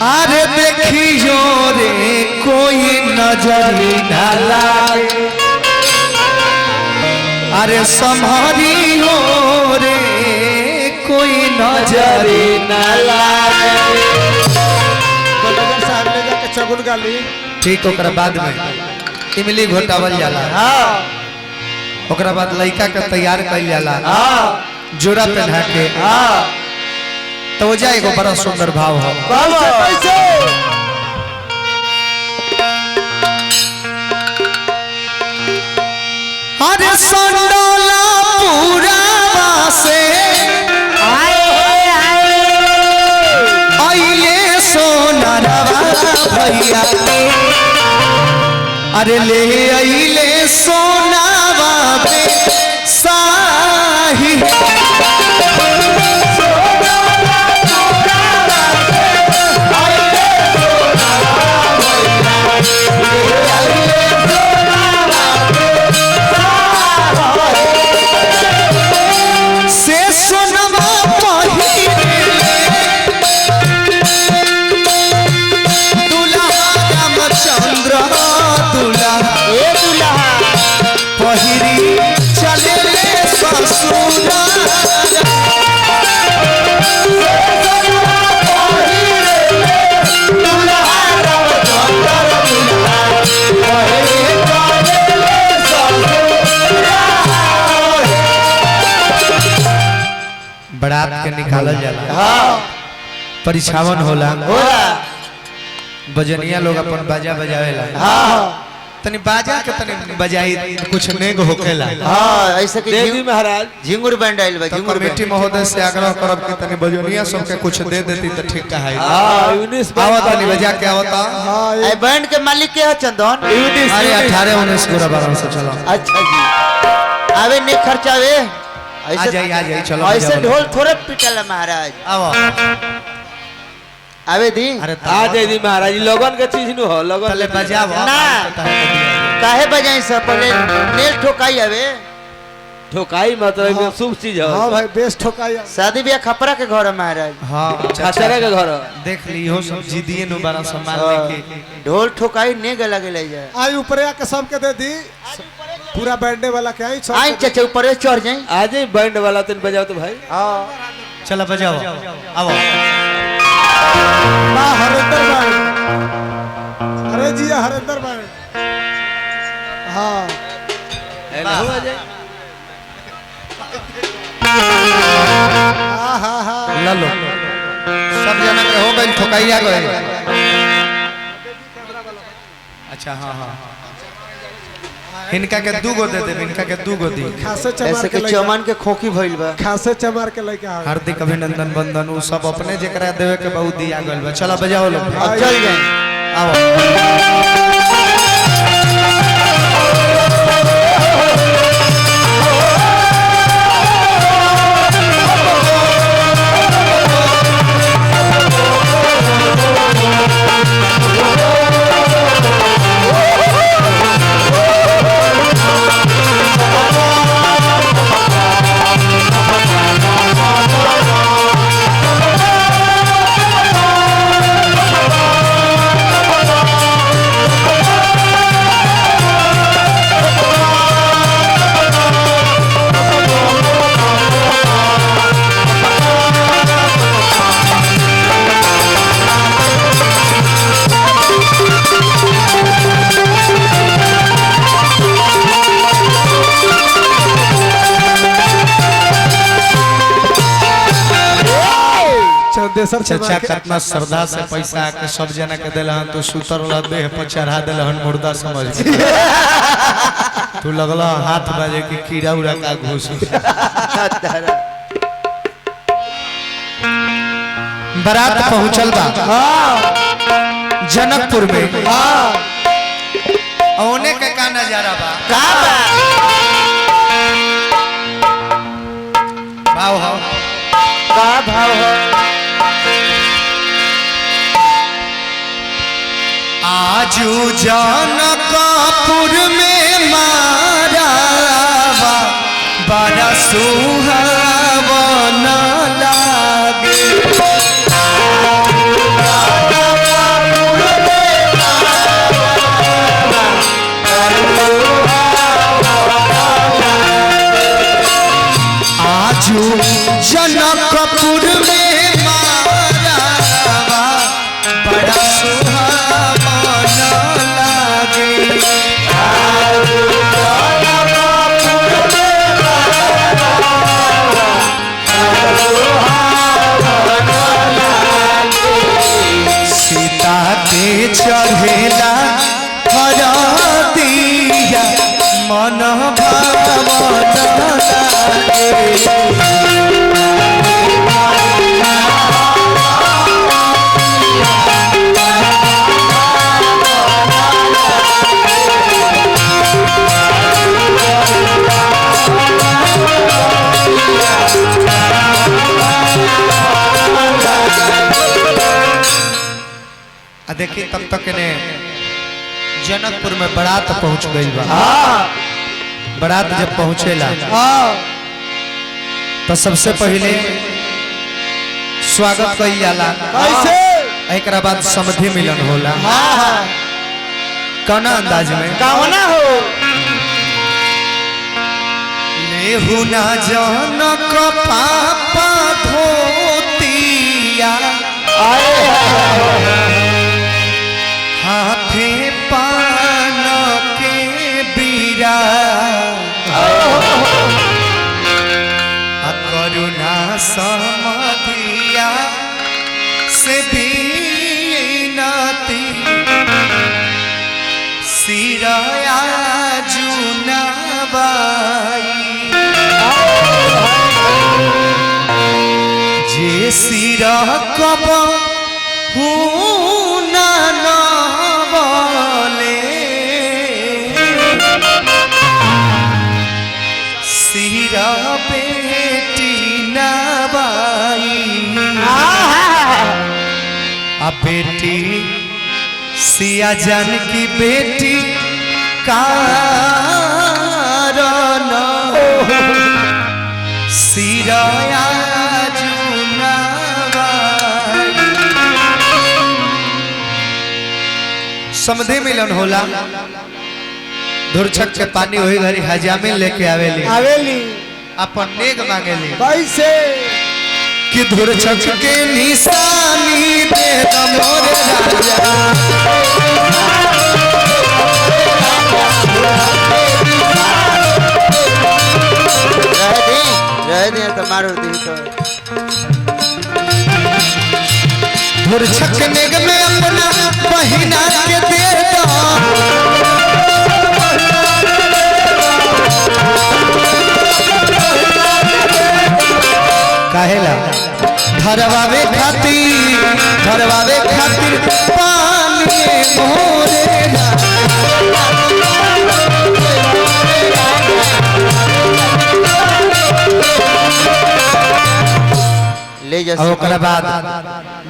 अरे देखियो रे कोई नजर न लागे, अरे संभारियो रे कोई नजर न लागे। साहब ले जाके चगुन गाली ठीक ओकरा बाद में इमली घोटावल जाला। हाँ ओकरा बाद लड़का के तैयार कइल जाला। हाँ जोड़ा पहना के। हाँ तो वो जाएगा बड़ा सुंदर भाव हो। कैसे अरे संडोला पूरा वासे आइले सोनारवा भैया, अरे ले आइले सोनावा पे साही। बरात के निकालल जाला। हाँ परिछावन होला। होला बजनिया लोग अपन बाजा बजावेला। हाँ तनी बाजा के तनी बजाई कुछ नेग होकेला। हाँ ऐसे कि देवी महाराज झिंगुर बैंड आइल बा। झिंगुर कमेटी महोदय से आग्रह करब कि तनी बजनिया सबके कुछ दे देती त ठीक कहाई। हां यूनिस आवत तनी बजा के आवता। हां ए बैंड के मालिक के है चंदन यूनिस। अरे 18 19 गोरा 12 से चलो। अच्छा जी आवे नहीं खर्चावे। आ जाई चलो। ऐसे ढोल थोड़े पिटल महाराज। आओ आवे दी। अरे आ जाई दी महाराज लगन के चीज नु हो लगन तले बजाव ना काहे बजाई सब पहले नेल ठोकाई आवे। ठोकाई मतलब में शुभ चीज है। हां भाई बेस ठोकाई। शादी ब्याह खपरा के घर है महाराज। हां छाछरा के घर देख लियो सब जिदिए नु बड़ा सम्मान लेके ढोल ठोकाई ने गला के ले जाए। आई ऊपर आके सबके दे दी पूरा बैंडे वाला के आई सब। आई चाचा ऊपर चढ़ जाई। आ जाई बैंड वाला तन बजाओ तो भाई। हां चलो बजाओ आओ। वाह हरिंदर भाई, अरे जी हरिंदर भाई। हाँ हो जाए हाँ हाँ हाँ ला लो सब जना के हो गइल ठोकाइया गए। अच्छा हाँ हाँ इनका के दू गो दे दे। इनका के दू गो दी। खासे चमार ऐसे के के चमन के खोखी भइल बा। खासे चमार के लेके आओ। हार्दिक अभिनंदन बंदन उ सब अपने जेकरा देवे के बहुत दिया गइल बा। चलो बजाओ लो। अब चल जाए। आओ चंदेसर चाचा कितना श्रद्धा से पैसा के सब जना के दिलहन। तू सुतर देह पर चढ़ा दिलहन मुर्दा समझ के। तू लगला हाथ बाजे की कीड़ा उड़ा का घुस। बारात पहुंचल बा जनकपुर में। औने के का नजारा बा। का बा भाव हो का भाव हो। आजू जनकपुर में मारा बड़ा सुहावन लागे। देखी तब तक ने जनकपुर में बारात पहुंच गई बा। बारात जब पहुंचेला तो सबसे पहले स्वागत कई जाला, कैसे एक बाद समधि मिलन होला। कौना अंदाज में कामना हो लेहु ना जनक पापा धोतिया हाथे पान के बीरा करुणा समधिया से बीनती सिरया जुनाबाई जे सिरा कब हुना नवले सिरा बेटी नबाई आ बेटी सिया जान की बेटी कारण सिराया समधि मिलन होला। धुरछक के पानी होई घरी हजामिन लेके आवेली अपन नेग मांगेली। कैसे कि धुरछक के निशानी दे द मोरे राजा रह दे तुम्हारो दी तो धुरछक नेग में अपना महीना के दे दो काहेला धरवावे खातिर पानी मोरे ना ले जा और ओकरा बाद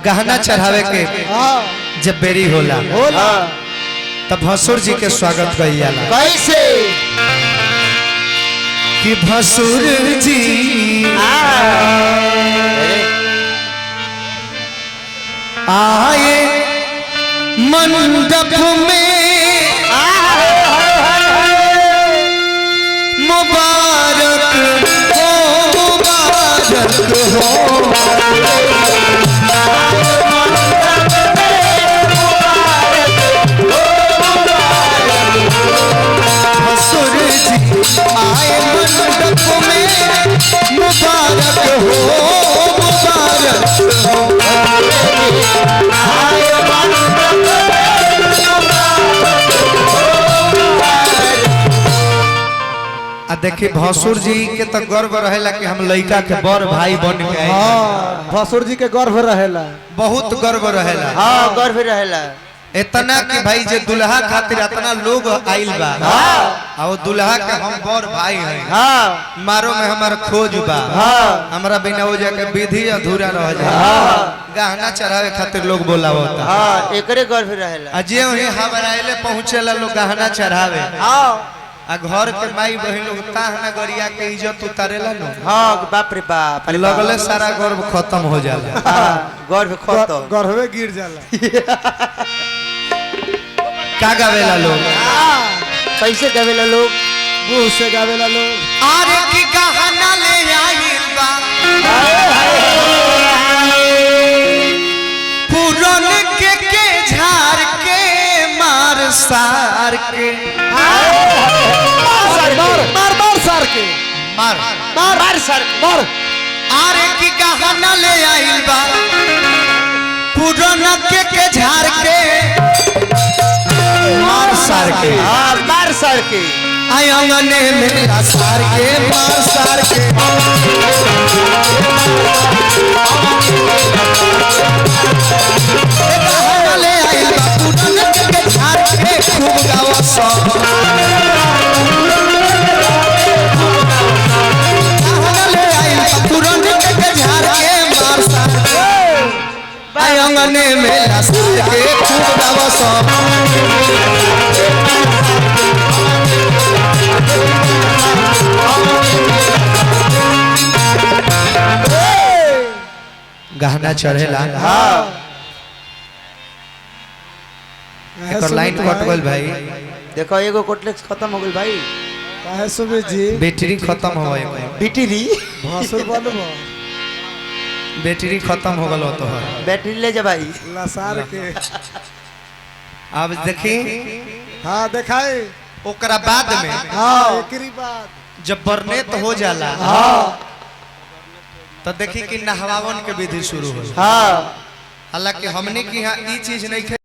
गहना चढ़ावे के जब बेरी होला तब भसुर जी के स्वागत कइल जाला। कैसे कि भसुर जी आए मंडप में मुबारक हो भसुर जी आए मंडप में मुबारक हो देखिए भसुर जी के तो गर्व रहेला कि हम लड़का के बड़ भाई बन के आए। हाँ भसुर जी के गर्व रहेला, बहुत गर्व रहेला। हाँ गर्व रहेला इतना कि भाई जे दुल्हा खातिर इतना लोग आइल बा और दुल्हा के हम बड़ भाई हैं। हाँ मारो में हमारा खोज बा। हमारा बिना हो जाके विधि अधूरा रह जाए। गहना चढ़ावे खातिर लोग बोलावता। हाँ एकरे गर्व रहेला। अजय वही हमारा आइले पहुंचेला लोग गहना चढ़ावे। हाँ आ घर के माई बहन लोग ताहना गरिया के इज्जत उतारेला नो। हाँ बाप रे बाप लगले सारा गर्व खत्म हो जाला। गर्व खत्म गर्वे गिर जाला। का गावेला लोग कैसे गावेला लोग मुंह से गावेला लोग। अरे की गहना ले आइल बा पुरन के झाड़ के मार सार के मार सार के मार सर मार। अरे की गहना ले आइल बा पुरन के झाड़ के मार सार के। हाँ मार सर के आय अंगने मेरा सार के मार सार के। गहना ले आइल बा पुरन के झाड़ के खूब गावा सब। आई अंगने में लसार के खूब गावा सब गहना चढ़ेला हाँ एकर लाइन कट गइल भाई देखो एगो कोटलेक्स खत्म हो गई भाई काहे सुमित जी बैटरी खत्म हो गई बिटिरी भासुर बनबो बैटरी खत्म हो गलो तो बैटरी ले जा भाई लसार के अब देखी हाँ देखाई ओकरा बाद में हाँ एकरी बात जब बरनेत हो जाला हाँ तो देखी कि नहवावन के विधि शुरू हो हाँ हालांकि हमने की यहाँ ई चीज नहीं